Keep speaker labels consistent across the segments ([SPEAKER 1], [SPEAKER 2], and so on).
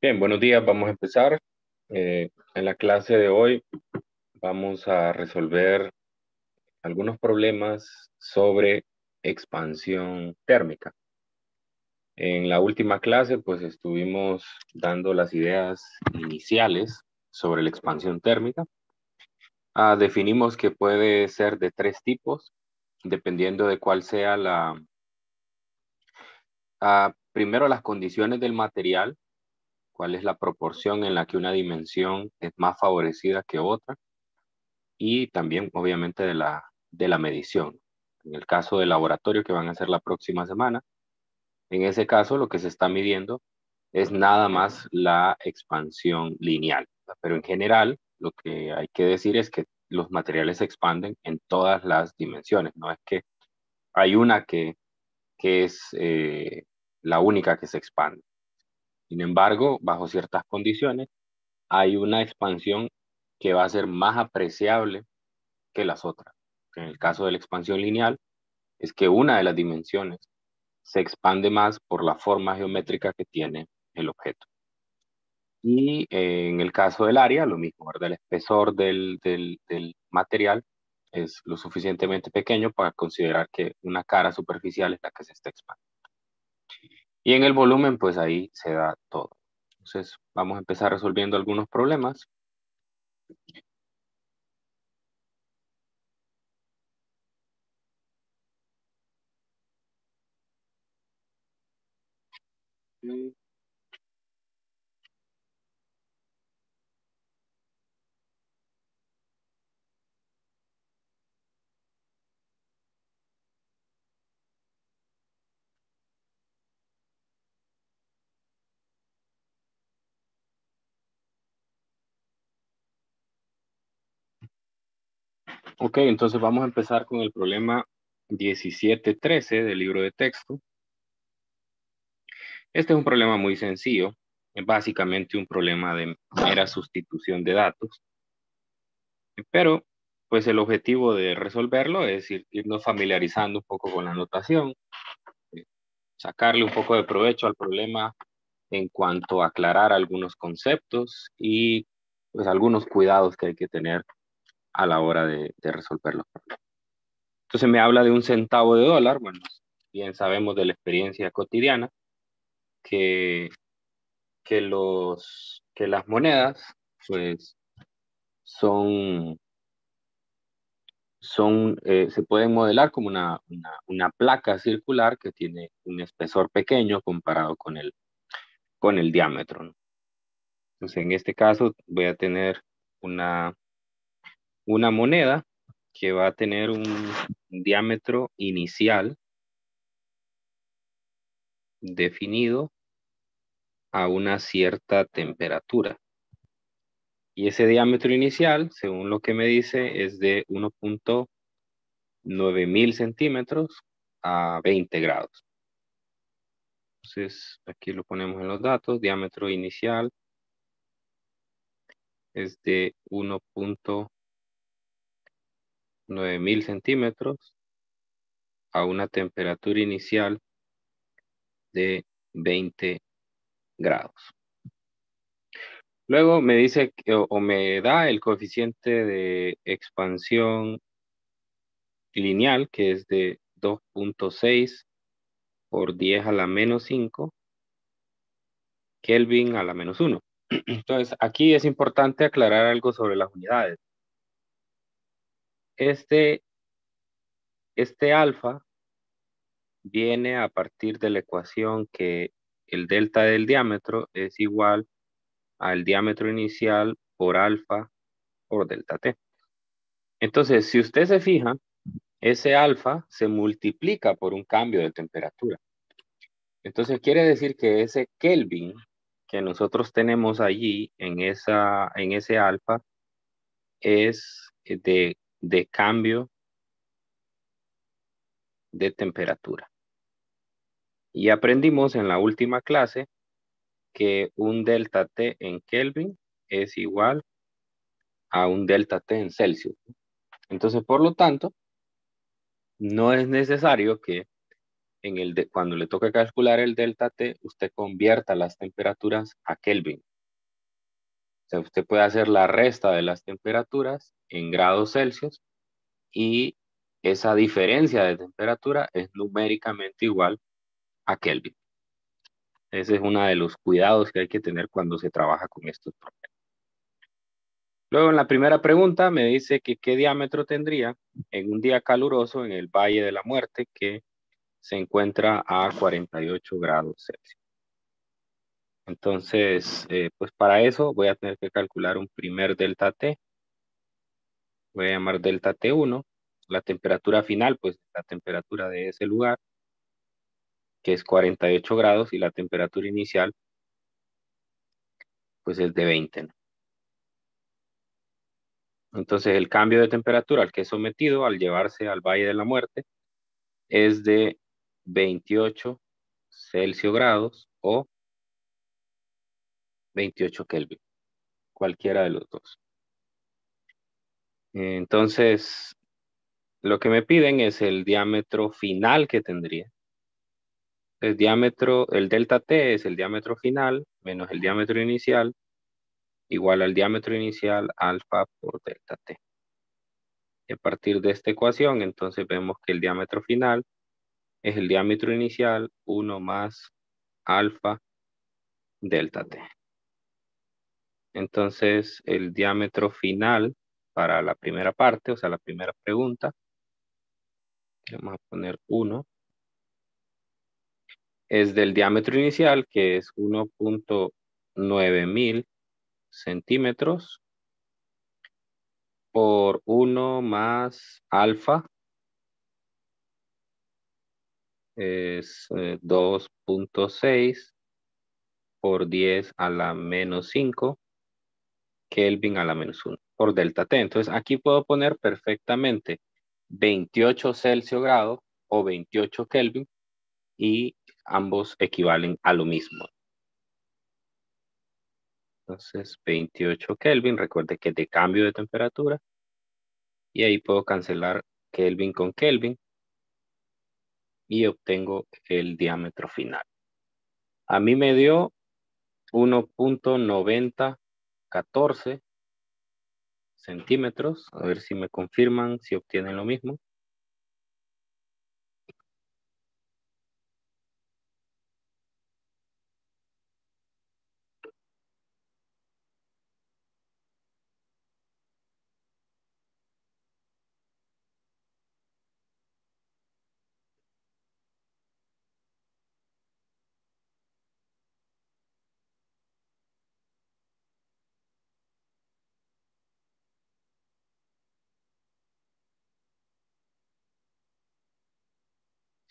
[SPEAKER 1] Bien, buenos días. Vamos a empezar. En la clase de hoy vamos a resolver algunos problemas sobre expansión térmica. En la última clase, pues estuvimos dando las ideas iniciales sobre la expansión térmica. Definimos que puede ser de tres tipos, dependiendo de cuál sea primero las condiciones del material, cuál es la proporción en la que una dimensión es más favorecida que otra y también obviamente de la medición. En el caso del laboratorio que van a hacer la próxima semana, en ese caso lo que se está midiendo es nada más la expansión lineal. Pero en general, lo que hay que decir es que los materiales se expanden en todas las dimensiones. No es que hay una que es la única que se expande. Sin embargo, bajo ciertas condiciones, hay una expansión que va a ser más apreciable que las otras. En el caso de la expansión lineal, es que una de las dimensiones se expande más por la forma geométrica que tiene el objeto. Y en el caso del área, lo mismo, ¿verdad? El espesor del material es lo suficientemente pequeño para considerar que una cara superficial es la que se está expandiendo. Y en el volumen, pues ahí se da todo. Entonces, vamos a empezar resolviendo algunos problemas. Mm, Ok, entonces vamos a empezar con el problema 1713 del libro de texto. Este es un problema muy sencillo, es básicamente un problema de mera sustitución de datos, pero pues el objetivo de resolverlo es irnos familiarizando un poco con la notación, eh, sacarle un poco de provecho al problema en cuanto a aclarar algunos conceptos y pues algunos cuidados que hay que tener a la hora de resolverlo. Entonces me habla de un centavo de dólar. Bueno, bien sabemos de la experiencia cotidiana que, que las monedas pues son, se pueden modelar como una placa circular que tiene un espesor pequeño comparado con el diámetro, ¿no? Entonces, en este caso voy a tener una, una moneda que va a tener un diámetro inicial definido a una cierta temperatura. Y ese diámetro inicial, según lo que me dice, es de 1.9000 centímetros a 20 grados. Entonces, aquí lo ponemos en los datos. Diámetro inicial es de 1.9000 centímetros a una temperatura inicial de 20 grados. Luego me dice o me da el coeficiente de expansión lineal, que es de 2.6 por 10 a la menos 5 Kelvin a la menos 1. Entonces, aquí es importante aclarar algo sobre las unidades. Este, este alfa viene a partir de la ecuación que el delta del diámetro es igual al diámetro inicial por alfa por delta t. Entonces, si usted se fija, ese alfa se multiplica por un cambio de temperatura. Entonces, quiere decir que ese Kelvin que nosotros tenemos allí en ese alfa es de cambio de temperatura. Y aprendimos en la última clase que un delta T en Kelvin es igual a un delta T en Celsius. Entonces, por lo tanto, no es necesario que cuando le toca calcular el delta T, usted convierta las temperaturas a Kelvin. O sea, usted puede hacer la resta de las temperaturas en grados Celsius y esa diferencia de temperatura es numéricamente igual a Kelvin. Ese es uno de los cuidados que hay que tener cuando se trabaja con estos problemas. Luego, en la primera pregunta me dice que qué diámetro tendría en un día caluroso en el Valle de la Muerte que se encuentra a 48 grados Celsius. Entonces, pues para eso voy a tener que calcular un primer delta T. Voy a llamar delta T1. La temperatura final, pues la temperatura de ese lugar, que es 48 grados, y la temperatura inicial, pues es de 20, ¿no? Entonces, el cambio de temperatura al que es sometido al llevarse al Valle de la Muerte es de 28 Celsius grados o 28 Kelvin, cualquiera de los dos. Entonces, lo que me piden es el diámetro final que tendría. El delta T es el diámetro final menos el diámetro inicial, igual al diámetro inicial alfa por delta T. Y a partir de esta ecuación, entonces vemos que el diámetro final es el diámetro inicial 1 más alfa delta T. Entonces, el diámetro final para la primera parte, o sea, la primera pregunta, vamos a poner 1, es del diámetro inicial, que es 1.9000 centímetros, por 1 más alfa, es 2.6 por 10 a la menos 5 Kelvin a la menos 1 por delta T. Entonces aquí puedo poner perfectamente 28 Celsius grados o 28 Kelvin y ambos equivalen a lo mismo. Entonces 28 Kelvin, recuerde que es de cambio de temperatura y ahí puedo cancelar Kelvin con Kelvin y obtengo el diámetro final. A mí me dio 1.9014 centímetros. A ver si me confirman si obtienen lo mismo.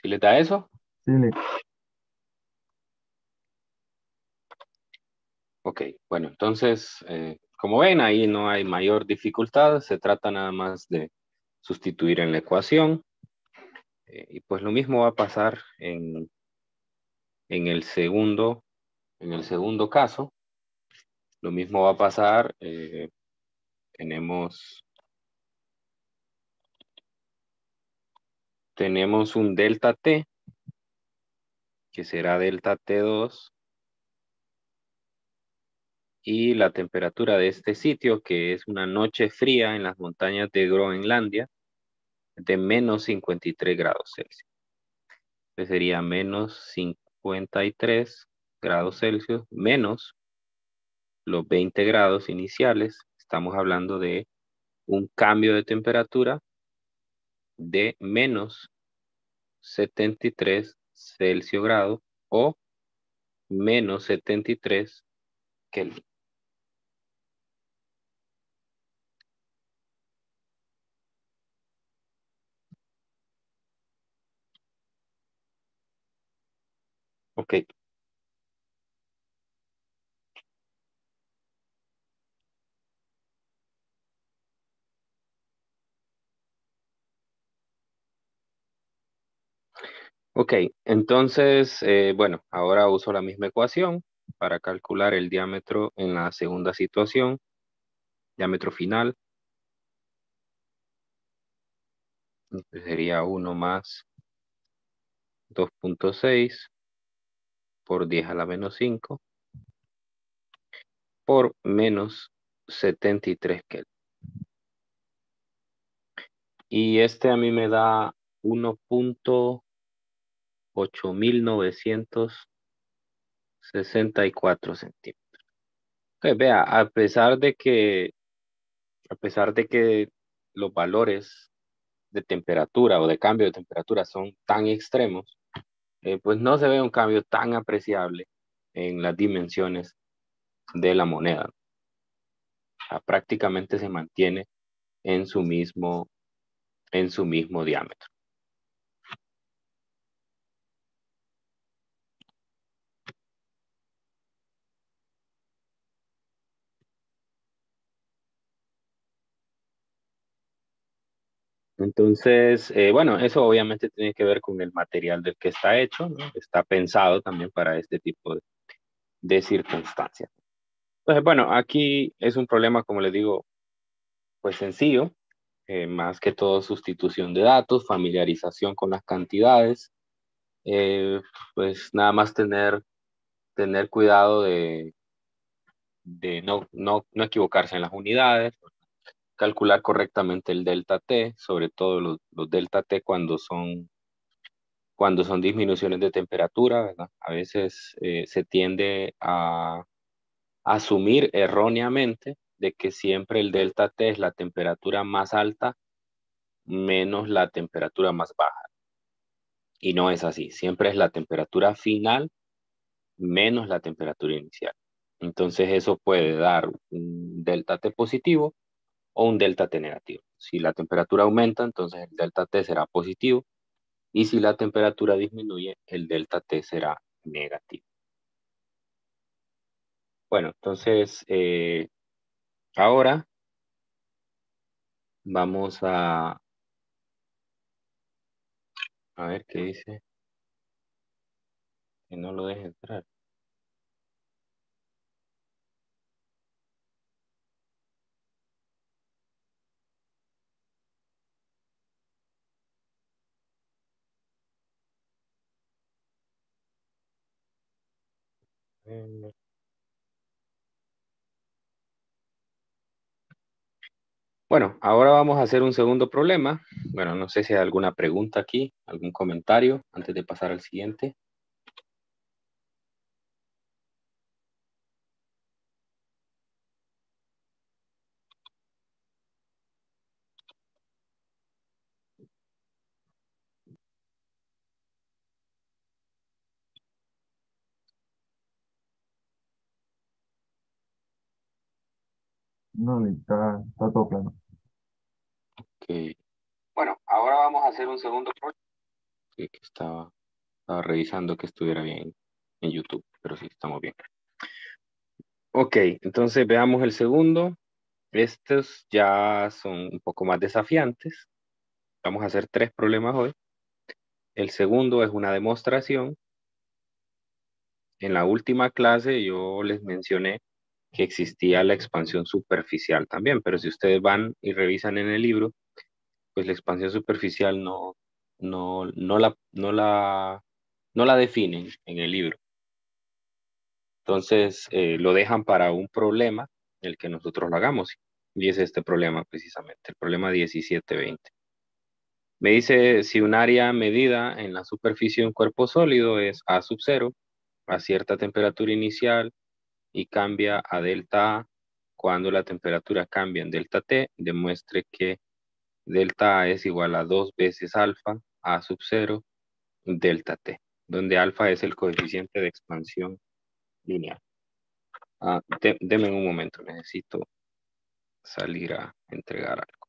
[SPEAKER 1] ¿Si les da eso?
[SPEAKER 2] Sí,
[SPEAKER 1] Ok, bueno, entonces, como ven, ahí no hay mayor dificultad. Se trata nada más de sustituir en la ecuación. Y pues lo mismo va a pasar en el segundo, en el segundo caso. Lo mismo va a pasar. Tenemos un delta T, que será delta T2, y la temperatura de este sitio, que es una noche fría en las montañas de Groenlandia, de menos 53 grados Celsius. Entonces sería menos 53 grados Celsius menos los 20 grados iniciales. Estamos hablando de un cambio de temperatura de menos 73 Celsius grados o menos 73 Kelvin. Ok, ok. Entonces, bueno, ahora uso la misma ecuación para calcular el diámetro en la segunda situación, diámetro final. Entonces sería 1 más 2.6 por 10 a la menos 5 por menos 73 Kelvin. Y este a mí me da 1.8964 centímetros. Pues vea, a pesar de que los valores de temperatura o de cambio de temperatura son tan extremos, pues no se ve un cambio tan apreciable en las dimensiones de la moneda. O sea, prácticamente se mantiene en su mismo diámetro. Entonces, bueno, eso obviamente tiene que ver con el material del que está hecho, ¿no? Está pensado también para este tipo de circunstancias. Entonces, bueno, aquí es un problema, como les digo, pues sencillo, más que todo sustitución de datos, familiarización con las cantidades, pues nada más tener cuidado de no equivocarse en las unidades, calcular correctamente el delta T, sobre todo los delta T cuando son disminuciones de temperatura, ¿verdad? A veces se tiende a asumir erróneamente de que siempre el delta T es la temperatura más alta menos la temperatura más baja. Y no es así, siempre es la temperatura final menos la temperatura inicial. Entonces eso puede dar un delta T positivo o un delta T negativo. Si la temperatura aumenta, entonces el delta T será positivo y si la temperatura disminuye, el delta T será negativo. Bueno, entonces ahora vamos a ver qué dice, que no lo deje entrar. Eh, Bueno, ahora vamos a hacer un segundo problema. Bueno, no sé si hay alguna pregunta aquí, algún comentario antes de pasar al siguiente.
[SPEAKER 2] No, está todo plano.
[SPEAKER 1] Ok. Bueno, ahora vamos a hacer un segundo problema. Sí, que estaba revisando que estuviera bien en YouTube, pero sí, estamos bien. Ok, entonces veamos el segundo. Estos ya son un poco más desafiantes. Vamos a hacer 3 problemas hoy. El segundo es una demostración. En la última clase yo les mencioné que existía la expansión superficial también, pero si ustedes van y revisan en el libro, pues la expansión superficial no la definen en el libro. Entonces lo dejan para un problema el que nosotros lo hagamos. Y es este problema precisamente, el problema 1720. Me dice si un área medida en la superficie de un cuerpo sólido es A sub 0 a cierta temperatura inicial y cambia a delta A cuando la temperatura cambia en delta T, demuestre que delta A es igual a 2 veces alfa A sub 0 delta T, donde alfa es el coeficiente de expansión lineal. Deme un momento, necesito salir a entregar algo.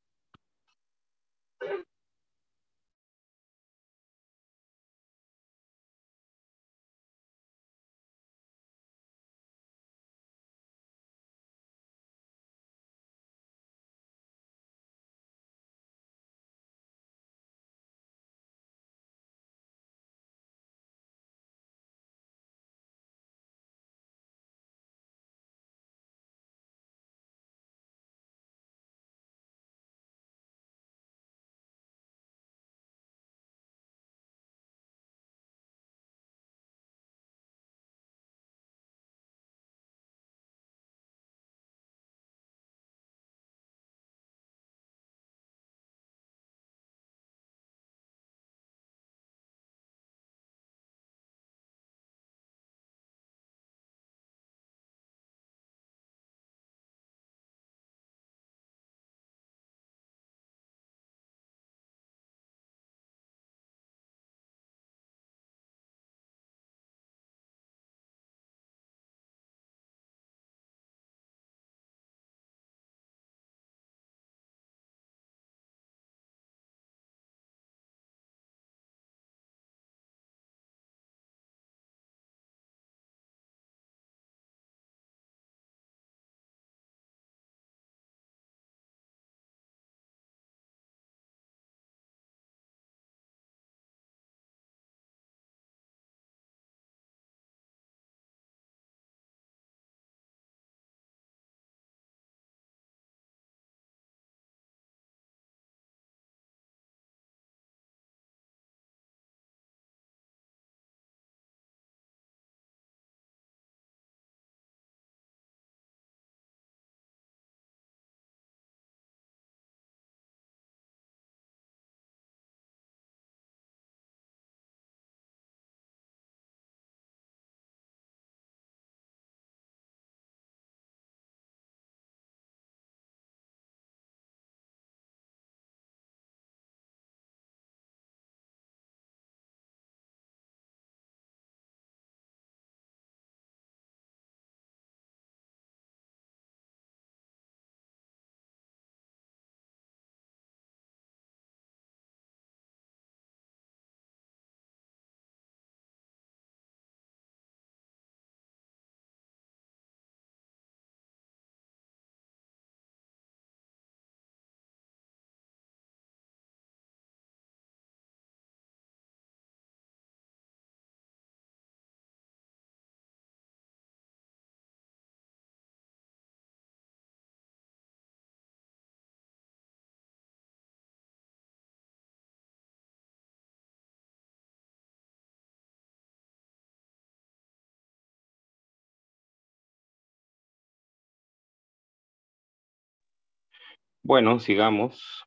[SPEAKER 1] Bueno, sigamos.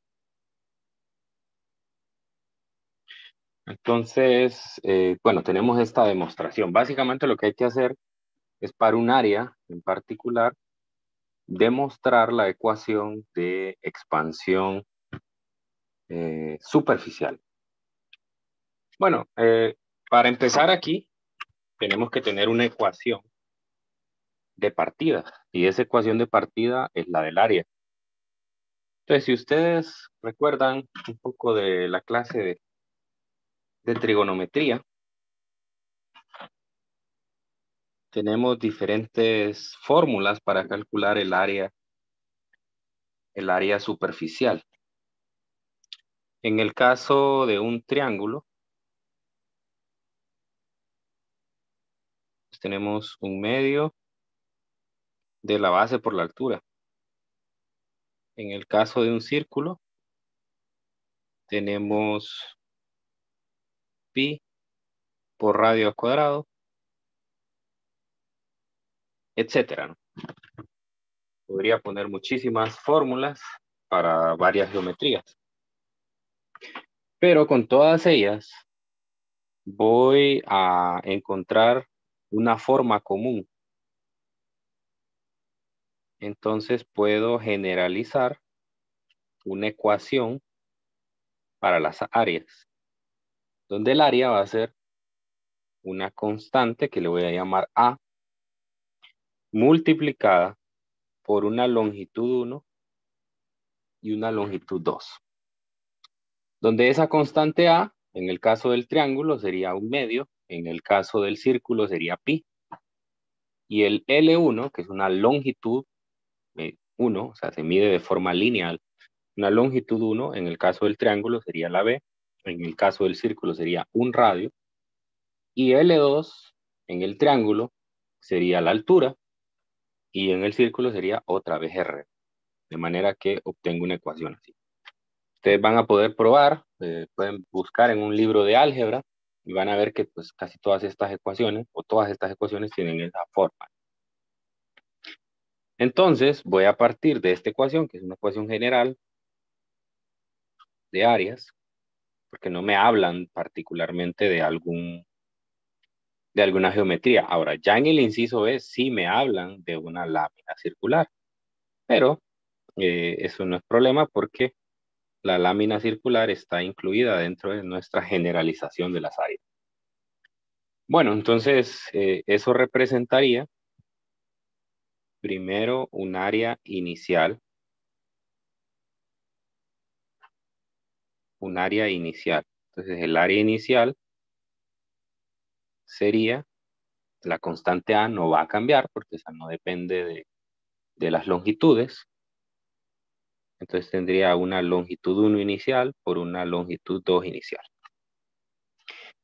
[SPEAKER 1] Entonces, bueno, tenemos esta demostración. Básicamente lo que hay que hacer es para un área en particular, demostrar la ecuación de expansión superficial. Bueno, para empezar aquí, tenemos que tener una ecuación de partida, y esa ecuación de partida es la del área. Entonces, si ustedes recuerdan un poco de la clase de trigonometría, tenemos diferentes fórmulas para calcular el área superficial. En el caso de un triángulo, pues tenemos un medio de la base por la altura. En el caso de un círculo, tenemos pi por radio al cuadrado, etcétera, ¿no? Podría poner muchísimas fórmulas para varias geometrías, pero con todas ellas voy a encontrar una forma común. Entonces puedo generalizar una ecuación para las áreas, donde el área va a ser una constante que le voy a llamar A, multiplicada por una longitud 1 y una longitud 2, donde esa constante A, en el caso del triángulo, sería un medio, en el caso del círculo sería pi, y el L1, que es una longitud 1, o sea, se mide de forma lineal, una longitud 1, en el caso del triángulo sería la B, en el caso del círculo sería un radio, y L2 en el triángulo sería la altura, y en el círculo sería otra vez R, de manera que obtengo una ecuación así. Ustedes van a poder probar, pueden buscar en un libro de álgebra y van a ver que pues casi todas estas ecuaciones o todas estas ecuaciones tienen esa forma. Entonces voy a partir de esta ecuación, que es una ecuación general de áreas, porque no me hablan particularmente de alguna geometría. Ahora, ya en el inciso B sí me hablan de una lámina circular, pero eso no es problema porque la lámina circular está incluida dentro de nuestra generalización de las áreas. Bueno, entonces eso representaría primero un área inicial, un área inicial. Entonces el área inicial sería, la constante A no va a cambiar porque esa no depende de las longitudes. Entonces tendría una longitud 1 inicial por una longitud 2 inicial.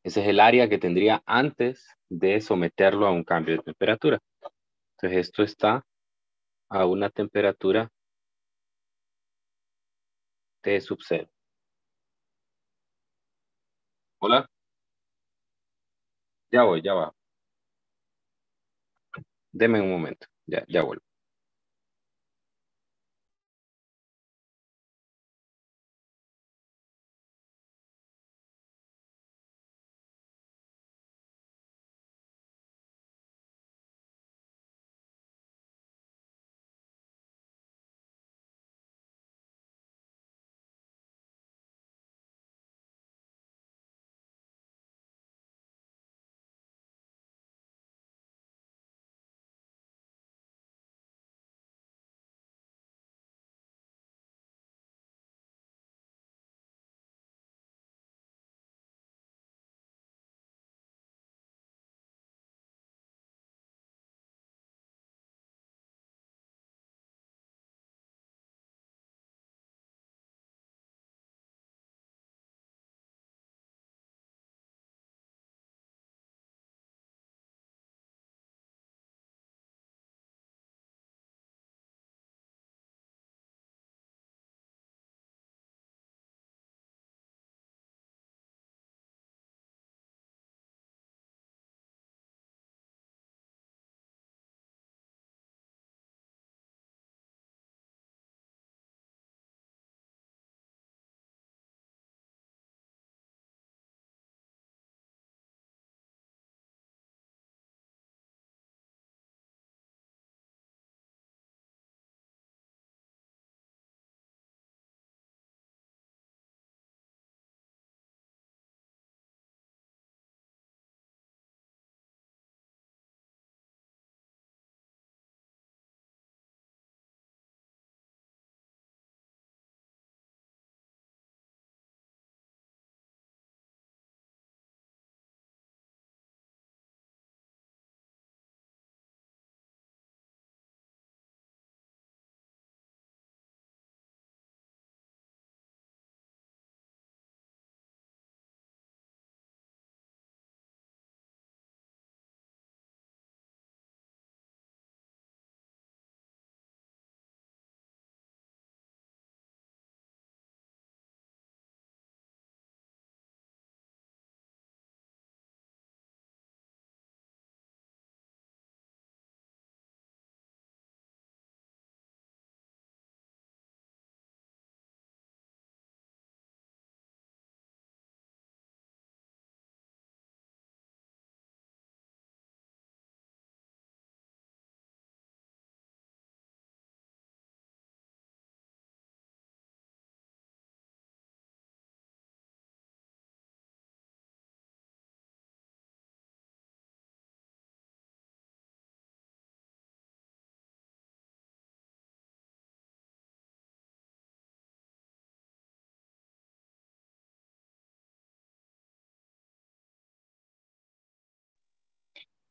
[SPEAKER 1] Ese es el área que tendría antes de someterlo a un cambio de temperatura. Entonces esto está a una temperatura T sub 0. Hola, ya voy, ya va. Deme un momento, ya vuelvo.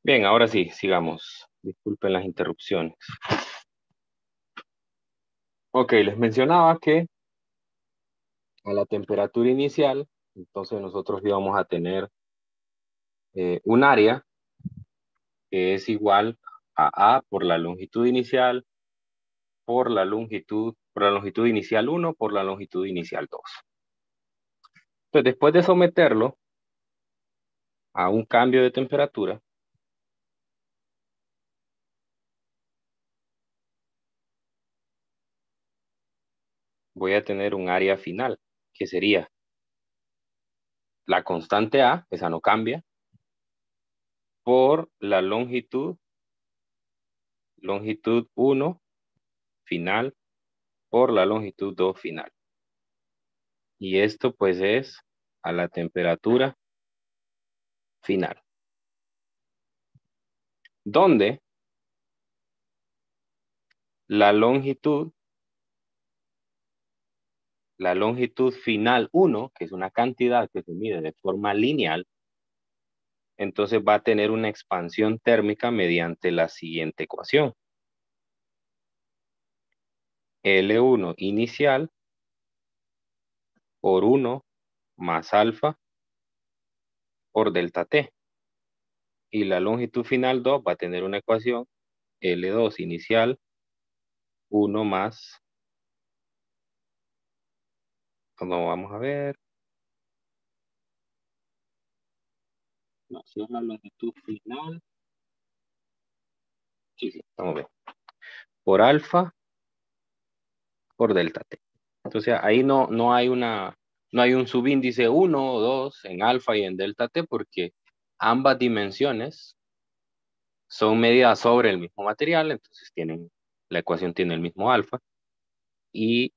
[SPEAKER 1] Bien, ahora sí, sigamos. Disculpen las interrupciones. Ok, les mencionaba que a la temperatura inicial, entonces nosotros íbamos a tener un área que es igual a A por la longitud inicial, por la longitud inicial 1 por la longitud inicial 2. Entonces, después de someterlo a un cambio de temperatura, voy a tener un área final, que sería la constante A, esa no cambia, por la longitud 1 final, por la longitud 2 final. Y esto pues es a la temperatura final. Donde la longitud final 1, que es una cantidad que se mide de forma lineal, entonces va a tener una expansión térmica mediante la siguiente ecuación. L1 inicial por 1 más alfa por delta T. Y la longitud final 2 va a tener una ecuación L2 inicial 1 más, no, vamos a ver, no, si es la longitud final, sí, estamos bien, por alfa por delta T. Entonces ahí no hay no hay un subíndice 1 o 2 en alfa y en delta T porque ambas dimensiones son medidas sobre el mismo material, entonces la ecuación tiene el mismo alfa y,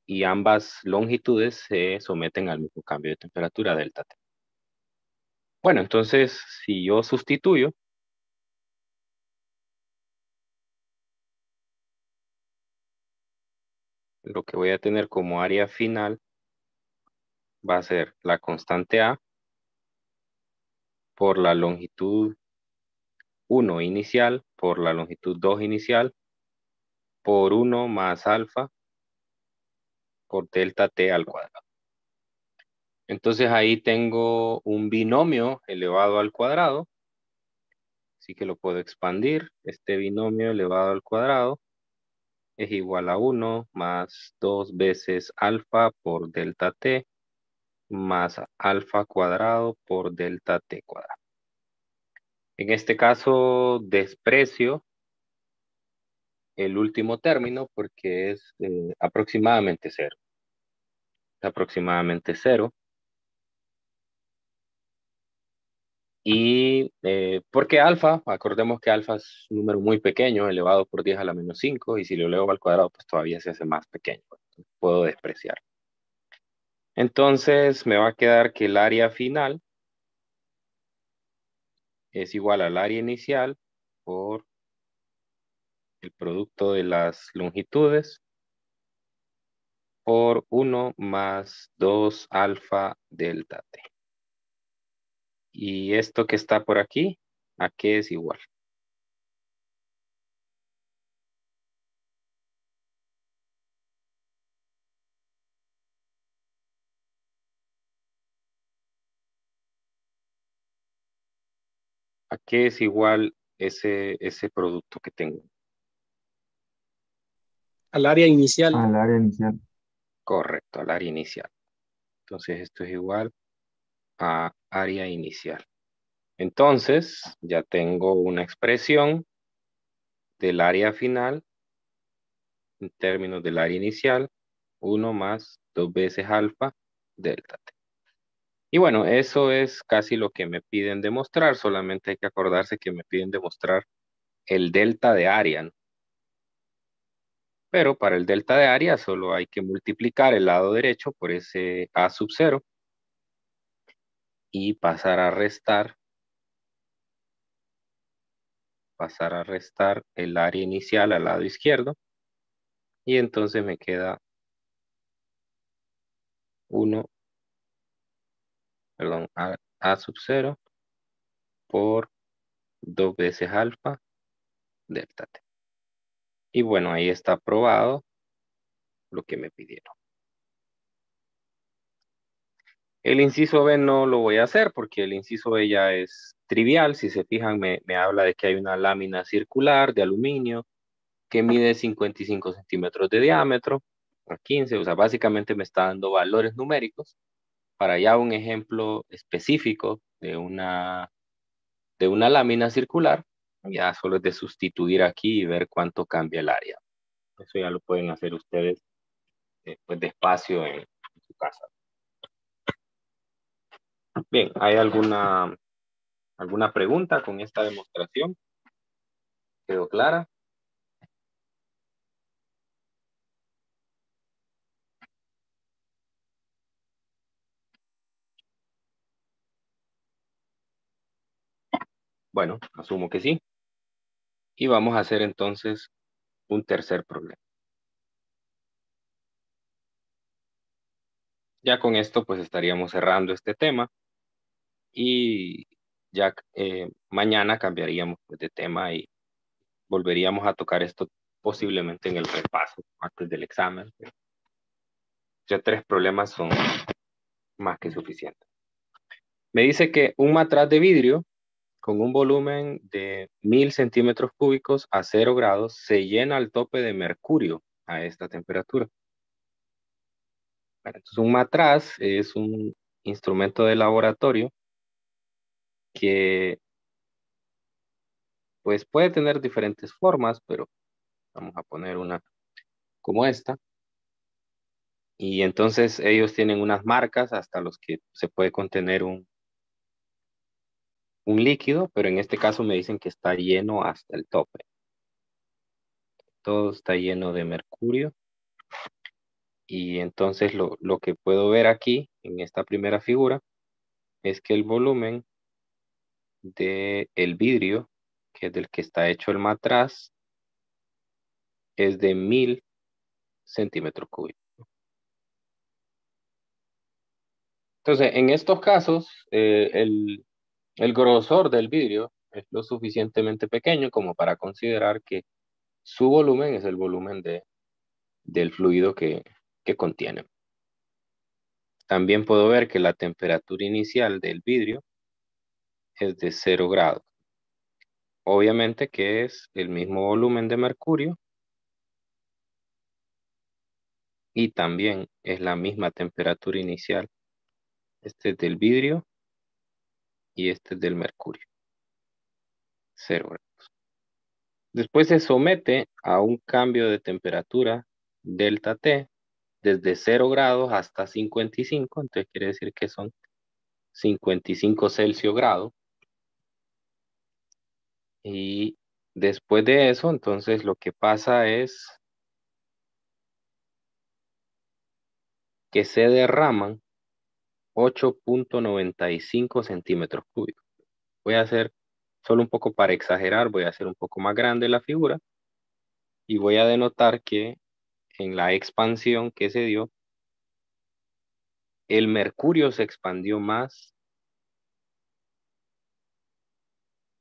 [SPEAKER 1] y ambas longitudes se someten al mismo cambio de temperatura delta T. Bueno, entonces si yo sustituyo, lo que voy a tener como área final va a ser la constante A por la longitud 1 inicial por la longitud 2 inicial por 1 más alfa por delta T al cuadrado. Entonces ahí tengo un binomio elevado al cuadrado, así que lo puedo expandir. Este binomio elevado al cuadrado es igual a 1 más 2 veces alfa por delta T más alfa cuadrado por delta T cuadrado. En este caso desprecio el último término porque es aproximadamente cero. Aproximadamente cero. Y porque alfa, acordemos que alfa es un número muy pequeño, elevado por 10 a la menos 5, y si lo elevo al cuadrado, pues todavía se hace más pequeño. Puedo despreciar. Entonces me va a quedar que el área final es igual al área inicial por el producto de las longitudes por 1 más 2 alfa delta T. Y esto que está por aquí, ¿a qué es igual? ¿A qué es igual ese producto que tengo?
[SPEAKER 3] Al área inicial.
[SPEAKER 2] Al área inicial.
[SPEAKER 1] Correcto, al área inicial. Entonces esto es igual a área inicial. Entonces ya tengo una expresión del área final en términos del área inicial, 1 más 2 veces alfa delta T. Y bueno, eso es casi lo que me piden demostrar, solamente hay que acordarse que me piden demostrar el delta de área, ¿no? Pero para el delta de área solo hay que multiplicar el lado derecho por ese A sub 0 y pasar a restar el área inicial al lado izquierdo y entonces me queda 1, perdón, A sub 0 por 2 veces alfa delta T. Y bueno, ahí está aprobado lo que me pidieron. El inciso B no lo voy a hacer porque el inciso B ya es trivial. Si se fijan, me habla de que hay una lámina circular de aluminio que mide 55 centímetros de diámetro a 15. O sea, básicamente me está dando valores numéricos para ya un ejemplo específico de una lámina circular. Ya solo es de sustituir aquí y ver cuánto cambia el área. Eso ya lo pueden hacer ustedes pues despacio en su casa. Bien, ¿hay alguna pregunta con esta demostración? ¿Quedó clara? Bueno, asumo que sí. Y vamos a hacer entonces un tercer problema. Ya con esto pues estaríamos cerrando este tema y ya mañana cambiaríamos pues, de tema y volveríamos a tocar esto posiblemente en el repaso antes del examen. Ya 3 problemas son más que suficientes. Me dice que un matraz de vidrio con un volumen de 1000 centímetros cúbicos a 0 grados se llena al tope de mercurio a esta temperatura. Bueno, entonces un matraz es un instrumento de laboratorio que pues puede tener diferentes formas, pero vamos a poner una como esta. Y entonces ellos tienen unas marcas hasta los que se puede contener un líquido, pero en este caso me dicen que está lleno hasta el tope. Todo está lleno de mercurio. Y entonces lo que puedo ver aquí en esta primera figura es que el volumen del vidrio, que es del que está hecho el matraz, es de 1000 centímetros cúbicos. Entonces, en estos casos, el grosor del vidrio es lo suficientemente pequeño como para considerar que su volumen es el volumen del fluido que contiene. También puedo ver que la temperatura inicial del vidrio es de 0 grados. Obviamente que es el mismo volumen de mercurio y también es la misma temperatura inicial. Este es del vidrio y este es del mercurio. 0 grados. Después se somete a un cambio de temperatura delta T desde 0 grados hasta 55, entonces quiere decir que son 55 Celsius grados. Y después de eso, entonces lo que pasa es que se derraman 8.95 centímetros cúbicos. Voy a hacer, solo un poco para exagerar, voy a hacer un poco más grande la figura y voy a denotar que en la expansión que se dio, el mercurio se expandió más,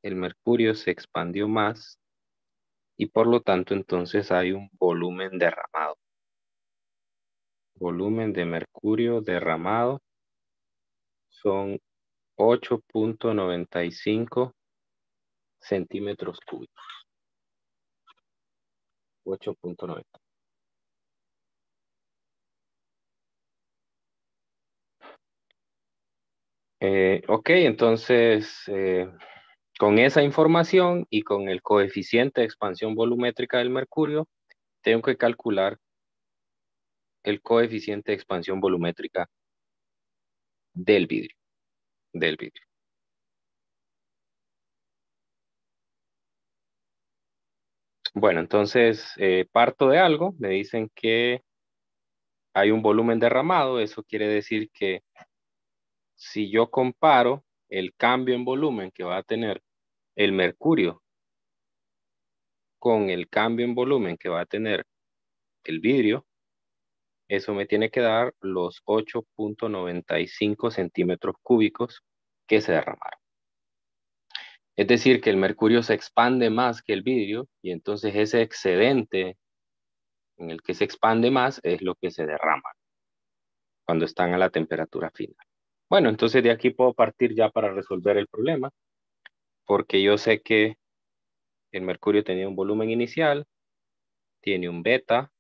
[SPEAKER 1] el mercurio se expandió más y por lo tanto entonces hay un volumen derramado. Volumen de mercurio derramado son 8.95 centímetros cúbicos. 8.90. Ok, entonces con esa información y con el coeficiente de expansión volumétrica del mercurio, tengo que calcular el coeficiente de expansión volumétrica del vidrio. Del vidrio. Bueno, entonces parto de algo, me dicen que hay un volumen derramado, eso quiere decir que si yo comparo el cambio en volumen que va a tener el mercurio con el cambio en volumen que va a tener el vidrio, eso me tiene que dar los 8.95 centímetros cúbicos que se derramaron. Es decir, que el mercurio se expande más que el vidrio y entonces ese excedente en el que se expande más es lo que se derrama cuando están a la temperatura final. Bueno, entonces de aquí puedo partir ya para resolver el problema, porque yo sé que el mercurio tenía un volumen inicial, tiene un beta,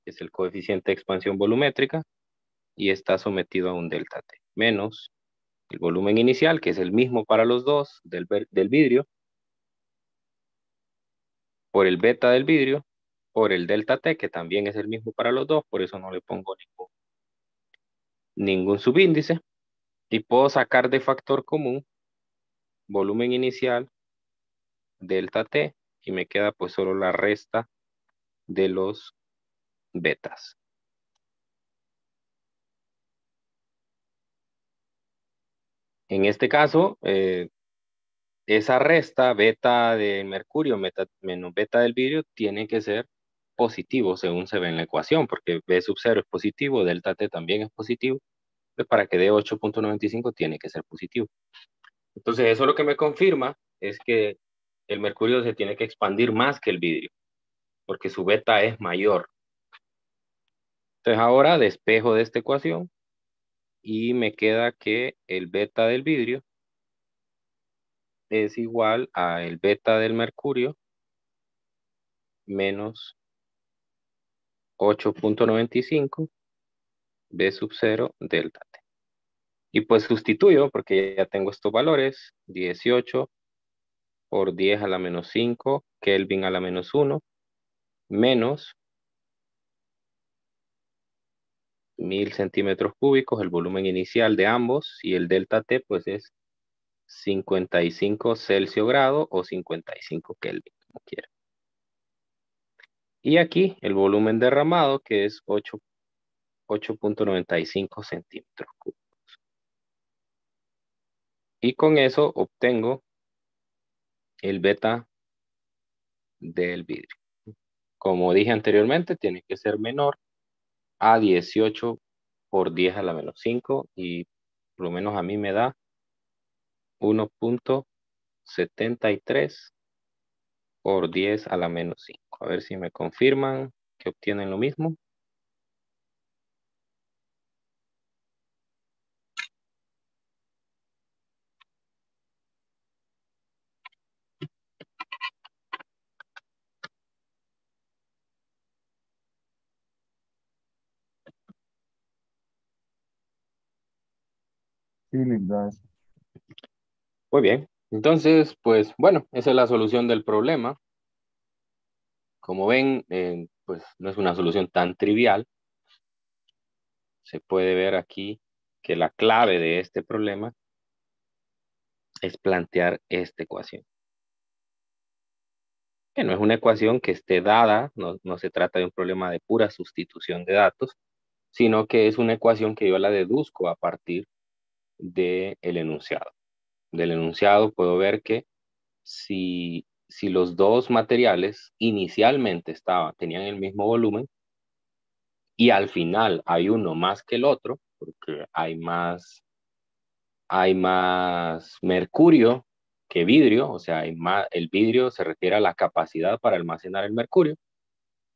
[SPEAKER 1] que es el coeficiente de expansión volumétrica, y está sometido a un delta T, menos el volumen inicial, que es el mismo para los dos del vidrio, por el beta del vidrio, por el delta T, que también es el mismo para los dos, por eso no le pongo ningún subíndice, y puedo sacar de factor común volumen inicial, delta T, y me queda pues solo la resta de los betas. En este caso, esa resta beta de mercurio menos beta del vidrio tiene que ser positivo según se ve en la ecuación, porque B sub 0 es positivo, delta T también es positivo, pues para que dé 8.95 tiene que ser positivo. Entonces eso lo que me confirma es que el mercurio se tiene que expandir más que el vidrio, porque su beta es mayor. Entonces ahora despejo de esta ecuación y me queda que el beta del vidrio es igual a el beta del mercurio menos 8.95 B sub 0 delta T. Y pues sustituyo, porque ya tengo estos valores, 18 por 10 a la menos 5, Kelvin a la menos 1, menos 1000 centímetros cúbicos, el volumen inicial de ambos, y el delta T pues es 55 Celsius grado o 55 Kelvin, como quiera. Y aquí el volumen derramado, que es 8.95 centímetros cúbicos. Y con eso obtengo el beta del vidrio. Como dije anteriormente, tiene que ser menor a 18 por 10 a la menos 5 y por lo menos a mí me da 1.73 por 10 a la menos 5. A ver si me confirman que obtienen lo mismo.
[SPEAKER 2] Sí, Linda.
[SPEAKER 1] Muy bien. Entonces, pues bueno, esa es la solución del problema. Como ven, pues no es una solución tan trivial. Se puede ver aquí que la clave de este problema es plantear esta ecuación. Que no es una ecuación que esté dada, no se trata de un problema de pura sustitución de datos, sino que es una ecuación que yo la deduzco a partir del enunciado. Del enunciado puedo ver que si los dos materiales inicialmente tenían el mismo volumen y al final hay uno más que el otro, porque hay más mercurio que vidrio, o sea, el vidrio se refiere a la capacidad para almacenar el mercurio.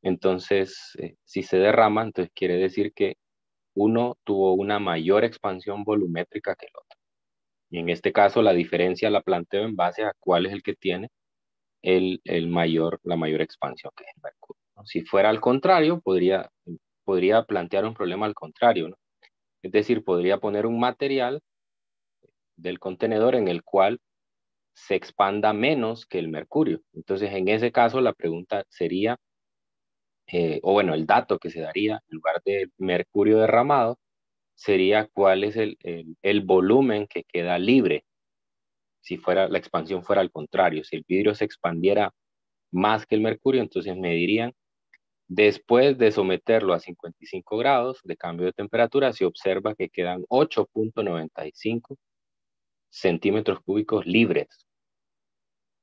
[SPEAKER 1] Entonces, si se derrama, entonces quiere decir que uno tuvo una mayor expansión volumétrica que el otro. Y en este caso, la diferencia la planteo en base a cuál es el que tiene la mayor expansión, que es el mercurio, ¿no? Si fuera al contrario, podría plantear un problema al contrario, ¿no? Es decir, podría poner un material del contenedor en el cual se expanda menos que el mercurio. Entonces, en ese caso, la pregunta sería, o bueno, el dato que se daría en lugar de mercurio derramado, sería cuál es el volumen que queda libre si la expansión fuera al contrario. Si el vidrio se expandiera más que el mercurio, entonces me dirían, después de someterlo a 55 grados de cambio de temperatura, se observa que quedan 8.95 centímetros cúbicos libres.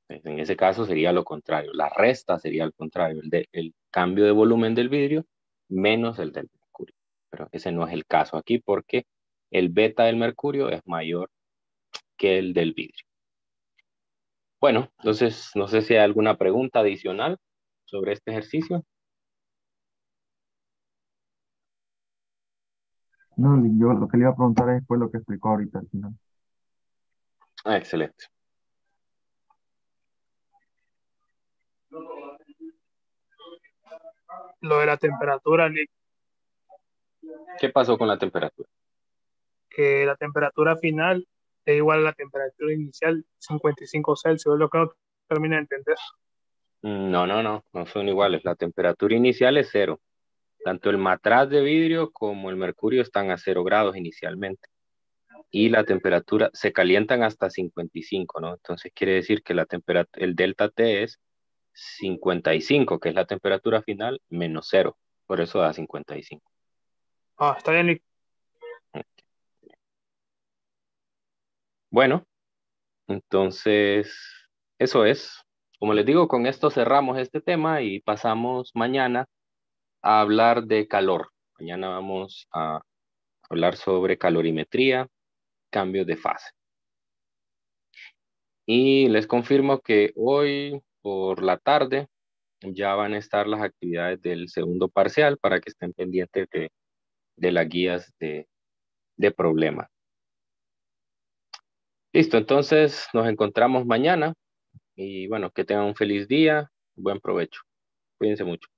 [SPEAKER 1] En ese caso sería lo contrario, la resta sería al contrario, el cambio de volumen del vidrio menos el del mercurio. Pero ese no es el caso aquí porque el beta del mercurio es mayor que el del vidrio. Bueno, entonces no sé si hay alguna pregunta adicional sobre este ejercicio.
[SPEAKER 2] No, yo lo que le iba a preguntar es fue lo que explicó ahorita al final.
[SPEAKER 1] Ah, excelente.
[SPEAKER 3] Lo de la temperatura,
[SPEAKER 1] ¿Qué pasó con la temperatura?
[SPEAKER 3] que la temperatura final es igual a la temperatura inicial, 55 Celsius, es lo que no termina de entender.
[SPEAKER 1] No, no, no, no son iguales. La temperatura inicial es cero. Tanto el matraz de vidrio como el mercurio están a 0 grados inicialmente. Y la temperatura se calientan hasta 55, ¿no? Entonces quiere decir que el delta T es 55, que es la temperatura final, menos cero. Por eso da 55.
[SPEAKER 3] Ah, está bien, Nick.
[SPEAKER 1] Bueno, entonces eso es. Como les digo, con esto cerramos este tema y pasamos mañana a hablar de calor. Mañana vamos a hablar sobre calorimetría, cambios de fase. Y les confirmo que hoy por la tarde ya van a estar las actividades del segundo parcial para que estén pendientes de las guías de problemas. Listo, entonces nos encontramos mañana y bueno, que tengan un feliz día, buen provecho. Cuídense mucho.